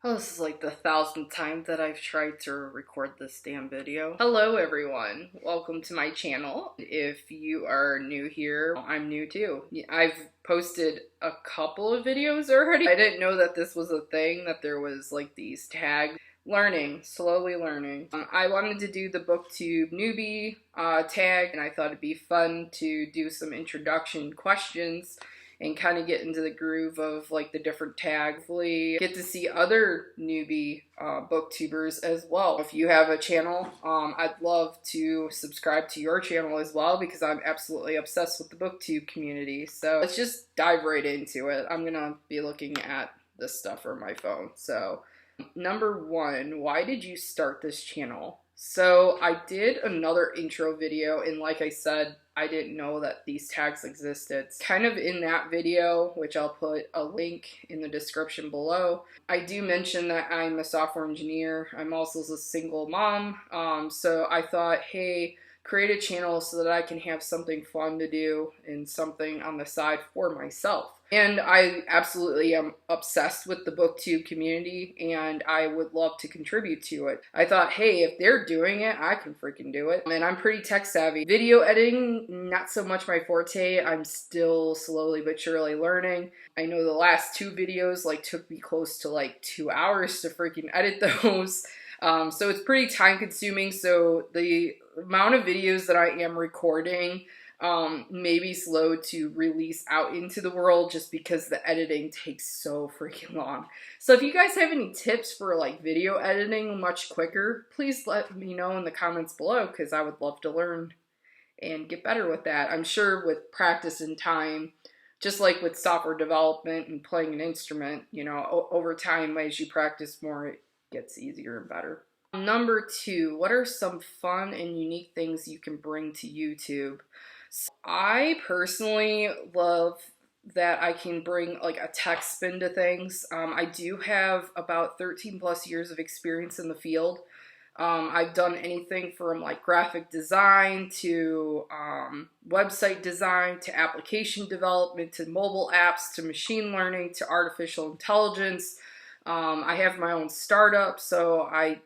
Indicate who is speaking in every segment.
Speaker 1: Oh, this is like the 1,000th time that I've tried to record this damn video. Hello everyone, welcome to my channel. If you are new here, I'm new too. I've posted a couple of videos already. I didn't know that this was a thing, that there was like these tags. Slowly learning. I wanted to do the BookTube Newbie Tag, and I thought it'd be fun to do some introduction questions and kind of get into the groove of like the different tags. Hopefully get to see other newbie booktubers as well. If you have a channel, I'd love to subscribe to your channel as well, because I'm absolutely obsessed with the booktube community. So let's just dive right into it. I'm gonna be looking at this stuff on my phone. So number one, why did you start this channel? So I did another intro video, and like I said, I didn't know that these tags existed. Kind of in that video, which I'll put a link in the description below, I do mention that I'm a software engineer. I'm also a single mom, so I thought, hey, create a channel so that I can have something fun to do and something on the side for myself. And I absolutely am obsessed with the booktube community, and I would love to contribute to it. I thought, hey, if they're doing it, I can freaking do it. And I'm pretty tech savvy. Video editing, not so much my forte. I'm still slowly but surely learning. I know the last two videos like took me close to like 2 hours to freaking edit those. So it's pretty time consuming. So the amount of videos that I am recording may be slow to release out into the world, just because the editing takes so freaking long. So if you guys have any tips for like video editing much quicker, please let me know in the comments below, because I would love to learn and get better with that. I'm sure with practice and time, just like with software development and playing an instrument, you know, over time as you practice more, it gets easier and better. Number two, what are some fun and unique things you can bring to YouTube? So I personally love that I can bring like a tech spin to things. I do have about 13 plus years of experience in the field. I've done anything from like graphic design to website design to application development to mobile apps to machine learning to artificial intelligence. I have my own startup, so I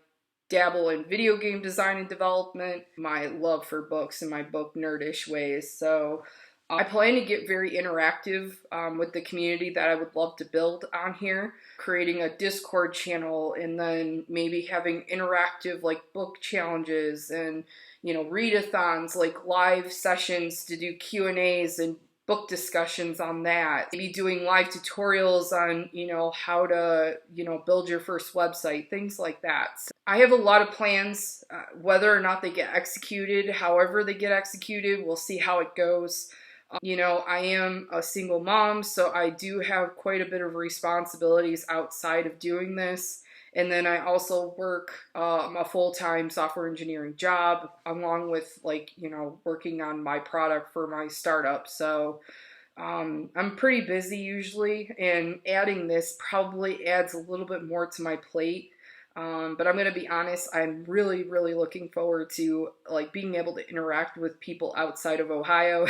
Speaker 1: dabble in video game design and development, my love for books and my book nerdish ways. So I plan to get very interactive with the community that I would love to build on here, creating a Discord channel, and then maybe having interactive like book challenges and, you know, readathons, like live sessions to do Q&As and book discussions on that. Maybe doing live tutorials on, you know, how to, you know, build your first website, things like that. So I have a lot of plans, whether or not they get executed, however they get executed, we'll see how it goes. You know, I am a single mom, so I do have quite a bit of responsibilities outside of doing this. And then I also work a full-time software engineering job, along with like, you know, working on my product for my startup. So I'm pretty busy usually, and adding this probably adds a little bit more to my plate. But I'm going to be honest, I'm really looking forward to like being able to interact with people outside of Ohio.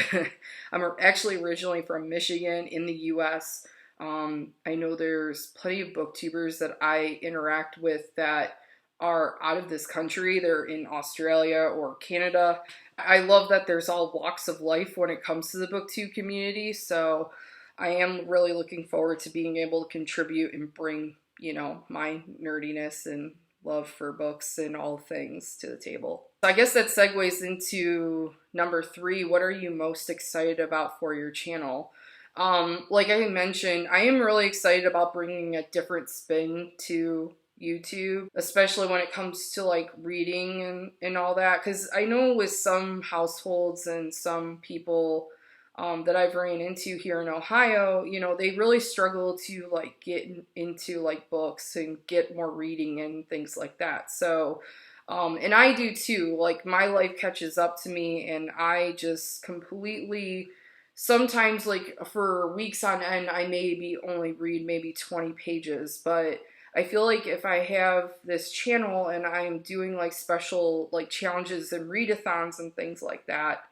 Speaker 1: I'm actually originally from Michigan in the US. I know there's plenty of booktubers that I interact with that are out of this country. They're in Australia or Canada. I love that there's all walks of life when it comes to the booktube community. So I am really looking forward to being able to contribute and bring, you know, my nerdiness and love for books and all things to the table. So I guess that segues into number three. What are you most excited about for your channel? Like I mentioned, I am really excited about bringing a different spin to YouTube, especially when it comes to like reading and all that. Because I know with some households and some people that I've ran into here in Ohio, you know, they really struggle to like get into like books and get more reading and things like that. So, and I do too. Like my life catches up to me, and I just completely. Sometimes, like, for weeks on end, I maybe only read maybe 20 pages, but I feel like if I have this channel and I'm doing, like, special, like, challenges and readathons and things like that,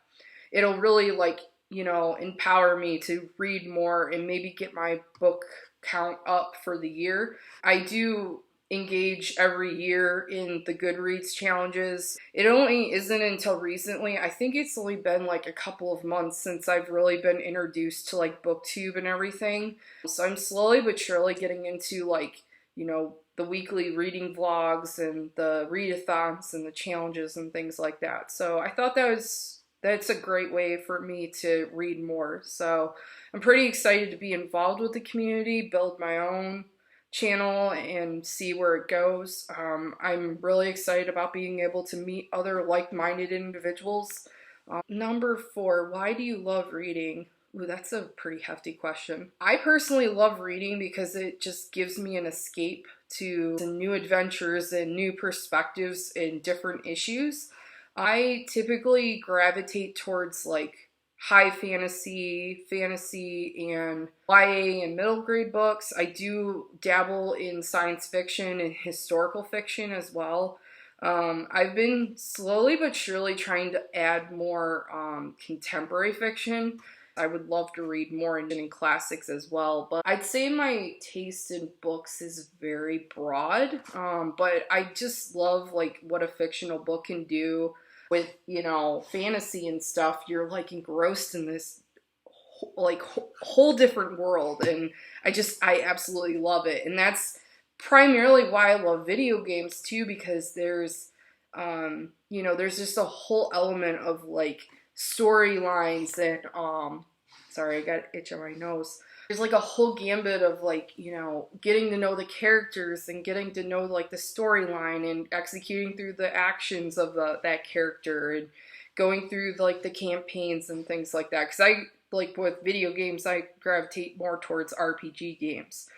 Speaker 1: it'll really, like, you know, empower me to read more and maybe get my book count up for the year. I do engage every year in the Goodreads challenges. It only isn't until recently, I think it's only been like a couple of months since I've really been introduced to like BookTube and everything. So I'm slowly but surely getting into like, you know, the weekly reading vlogs and the readathons and the challenges and things like that. So I thought that's a great way for me to read more. So I'm pretty excited to be involved with the community, build my own channel and see where it goes. I'm really excited about being able to meet other like-minded individuals. Number 4, why do you love reading? Ooh, that's a pretty hefty question. I personally love reading because it just gives me an escape to new adventures and new perspectives and different issues. I typically gravitate towards like high fantasy, and YA and middle grade books. I do dabble in science fiction and historical fiction as well. I've been slowly but surely trying to add more contemporary fiction. I would love to read more in classics as well, but I'd say my taste in books is very broad. But I just love like what a fictional book can do with, you know, fantasy and stuff. You're like engrossed in this like whole different world, and I absolutely love it. And that's primarily why I love video games too, because there's you know, there's just a whole element of like storylines and sorry, I got an itch on my nose. There's like a whole gambit of like, you know, getting to know the characters and getting to know like the storyline and executing through the actions of that character and going through like the campaigns and things like that. Because I like with video games, I gravitate more towards RPG games,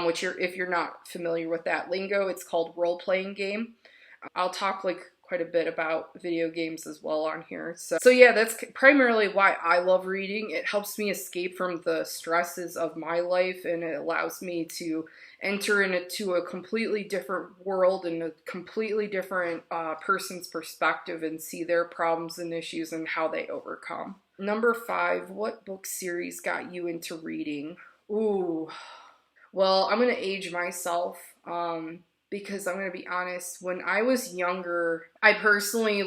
Speaker 1: which if you're not familiar with that lingo, it's called role-playing game. I'll talk like quite a bit about video games as well on here. So yeah, that's primarily why I love reading. It helps me escape from the stresses of my life, and it allows me to enter into a completely different world and a completely different person's perspective and see their problems and issues and how they overcome. Number 5, what book series got you into reading? Ooh, well, I'm gonna age myself. Because I'm going to be honest, when I was younger, I personally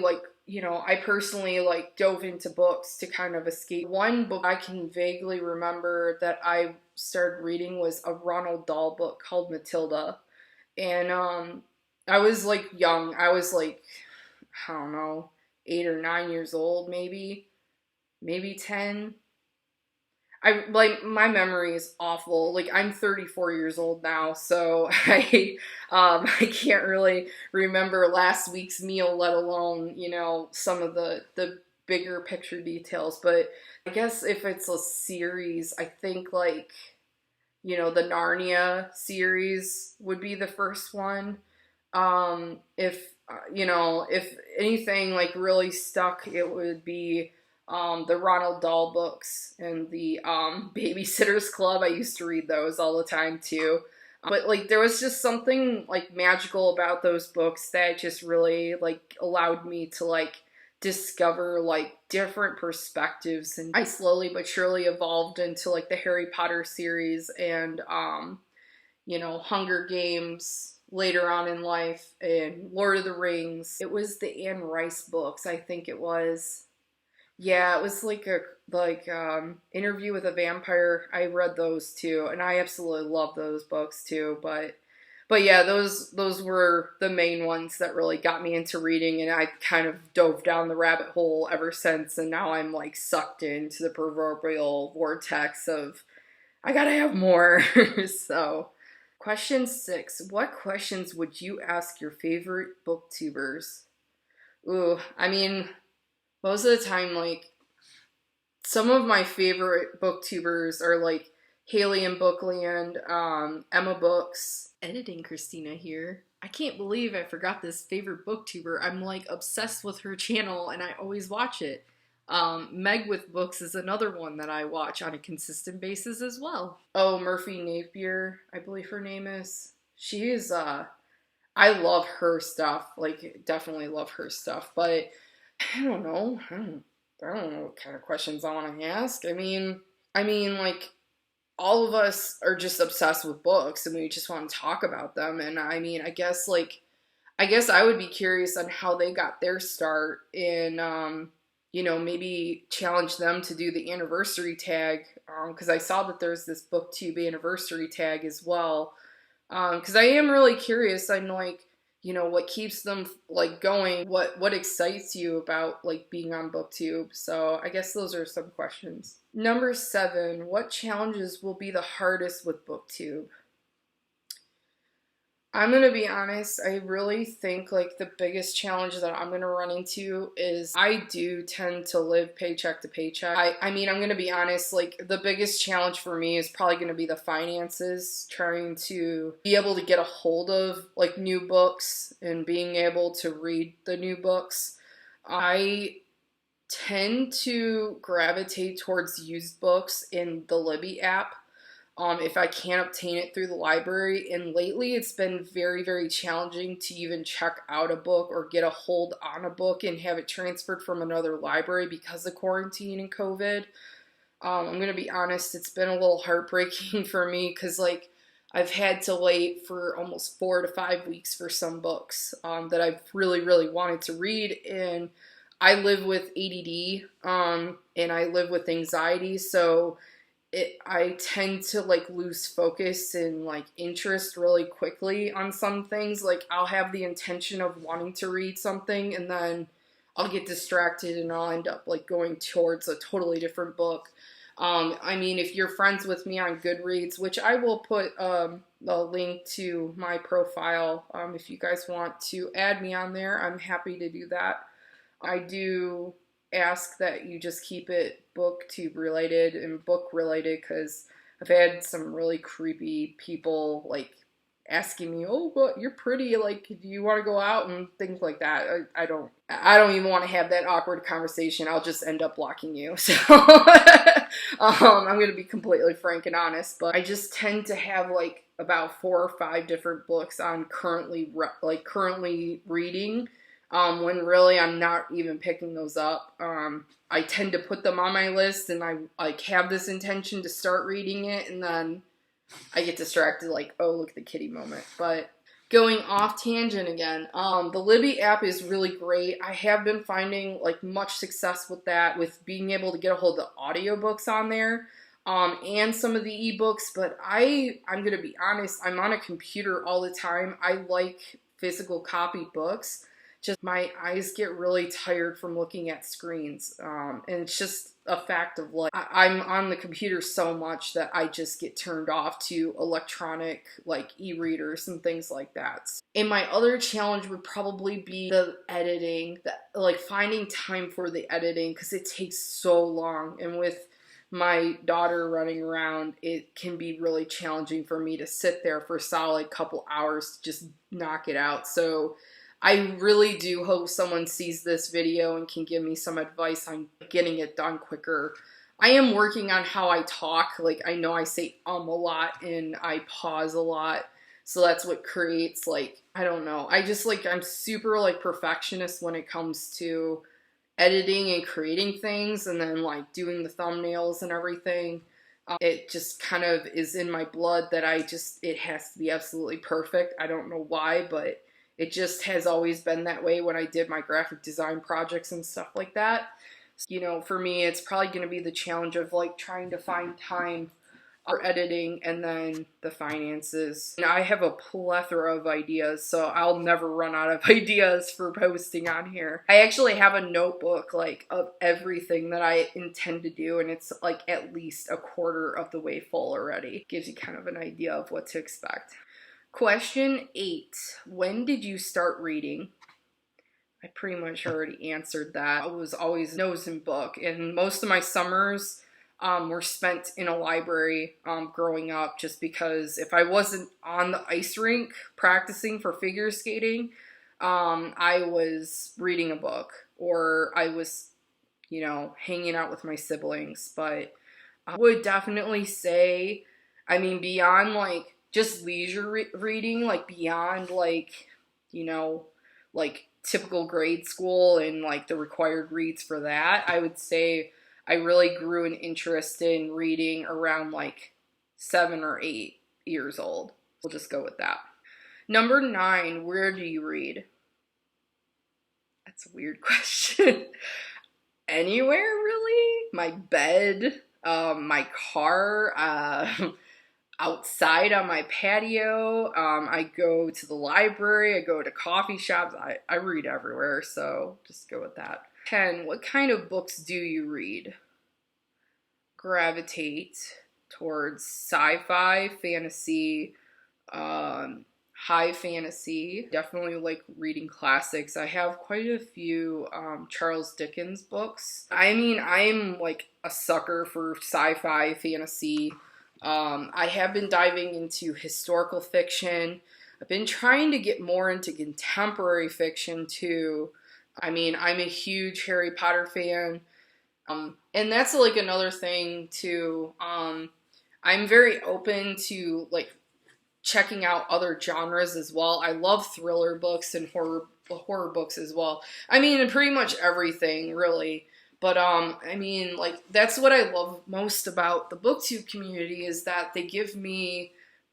Speaker 1: dove into books to kind of escape. One book I can vaguely remember that I started reading was a Roald Dahl book called Matilda. And I was like young. I was like, I don't know, 8 or 9 years old, maybe 10. My memory is awful. Like, I'm 34 years old now, so I can't really remember last week's meal, let alone, you know, some of the bigger picture details. But I guess if it's a series, I think like, you know, the Narnia series would be the first one. If anything like really stuck, it would be the Roald Dahl books and the Babysitter's Club. I used to read those all the time too. But like there was just something like magical about those books that just really like allowed me to like discover like different perspectives, and I slowly but surely evolved into like the Harry Potter series and you know, Hunger Games later on in life and Lord of the Rings. It was the Anne Rice books, I think it was. Yeah, it was like Interview with a Vampire. I read those too, and I absolutely love those books too. But yeah, those were the main ones that really got me into reading, and I kind of dove down the rabbit hole ever since. And now I'm like sucked into the proverbial vortex of I gotta have more. So, question 6: what questions would you ask your favorite booktubers? Ooh, I mean, most of the time, like, some of my favorite booktubers are, like, Haley and Bookland, Emma Books. Editing Christina here. I can't believe I forgot this favorite booktuber. I'm, like, obsessed with her channel, and I always watch it. Meg with Books is another one that I watch on a consistent basis as well. Oh, Murphy Napier, I believe her name is. She is, I love her stuff. Like, definitely love her stuff, but I don't know. I don't know what kind of questions I want to ask. I mean, like, all of us are just obsessed with books and we just want to talk about them. And I mean, I guess I would be curious on how they got their start in, you know, maybe challenge them to do the anniversary tag. Because I saw that there's this BookTube anniversary tag as well. Because I am really curious. I'm like, you know, what keeps them like going? What excites you about like being on BookTube? So I guess those are some questions. Number 7, what challenges will be the hardest with BookTube? I'm gonna be honest, I really think like the biggest challenge that I'm gonna run into is I do tend to live paycheck to paycheck. I mean, I'm gonna be honest, like the biggest challenge for me is probably gonna be the finances, trying to be able to get a hold of like new books and being able to read the new books. I tend to gravitate towards used books in the Libby app. If I can't obtain it through the library. And lately it's been very, very challenging to even check out a book or get a hold on a book and have it transferred from another library because of quarantine and COVID. I'm going to be honest, it's been a little heartbreaking for me because like I've had to wait for almost 4 to 5 weeks for some books that I've really, really wanted to read. And I live with ADD and I live with anxiety, so I tend to like lose focus and like interest really quickly on some things. Like I'll have the intention of wanting to read something and then I'll get distracted and I'll end up like going towards a totally different book. I mean, if you're friends with me on Goodreads, which I will put the link to my profile, if you guys want to add me on there, I'm happy to do that. I do ask that you just keep it BookTube related and book related, because I've had some really creepy people like asking me, oh, but you're pretty, like, do you want to go out and things like that. I don't even want to have that awkward conversation. I'll just end up blocking you. So I'm gonna be completely frank and honest, but I just tend to have like about 4 or 5 different books on currently reading, when really I'm not even picking those up. I tend to put them on my list and I like have this intention to start reading it, and then I get distracted like, oh, look at the kitty moment. But going off tangent again, the Libby app is really great. I have been finding like much success with that, with being able to get a hold of audiobooks on there, and some of the ebooks. But I'm gonna be honest, I'm on a computer all the time. I like physical copy books. Just my eyes get really tired from looking at screens, and it's just a fact of life. I'm on the computer so much that I just get turned off to electronic like e-readers and things like that. And my other challenge would probably be the editing, like finding time for the editing, because it takes so long. And with my daughter running around, it can be really challenging for me to sit there for a solid couple hours to just knock it out. So I really do hope someone sees this video and can give me some advice on getting it done quicker. I am working on how I talk. Like, I know I say a lot and I pause a lot. So that's what creates, like, I don't know. I'm super like perfectionist when it comes to editing and creating things, and then like doing the thumbnails and everything. It just kind of is in my blood that it has to be absolutely perfect. I don't know why, but it just has always been that way when I did my graphic design projects and stuff like that. You know, for me, it's probably going to be the challenge of like trying to find time for editing, and then the finances. And I have a plethora of ideas, so I'll never run out of ideas for posting on here. I actually have a notebook like of everything that I intend to do, and it's like at least a quarter of the way full already. Gives you kind of an idea of what to expect. Question 8. When did you start reading? I pretty much already answered that. I was always nose in book, and most of my summers were spent in a library growing up, just because if I wasn't on the ice rink practicing for figure skating, I was reading a book, or I was, you know, hanging out with my siblings. But I would definitely say, I mean, beyond like just leisure reading, like beyond like, you know, like typical grade school and like the required reads for that, I would say I really grew an interest in reading around like 7 or 8 years old. We'll just go with that. Number 9, where do you read? That's a weird question. Anywhere, really? My bed, my car, outside on my patio. I go to the library. I go to coffee shops. I read everywhere, so just go with that. 10, what kind of books do you read? Gravitate towards sci-fi, fantasy, high fantasy. Definitely like reading classics. I have quite a few Charles Dickens books. I mean, I'm like a sucker for sci-fi, fantasy. I have been diving into historical fiction. I've been trying to get more into contemporary fiction too. I mean, I'm a huge Harry Potter fan. And that's like another thing too. I'm very open to like checking out other genres as well. I love thriller books and horror books as well. I mean, pretty much everything really. But I mean, like that's what I love most about the BookTube community is that they give me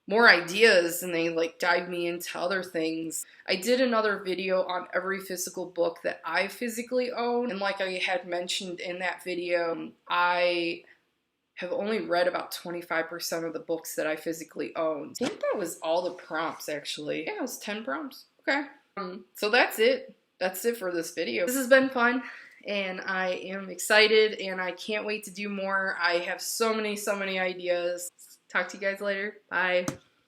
Speaker 1: more ideas and they like dive me into other things. I did another video on every physical book that I physically own, and like I had mentioned in that video, I have only read about 25% of the books that I physically own. I think that was all the prompts actually. Yeah, it was 10 prompts. Okay. So that's it. That's it for this video. This has been fun and I am excited and I can't wait to do more. I have so many ideas. Talk to you guys later. Bye.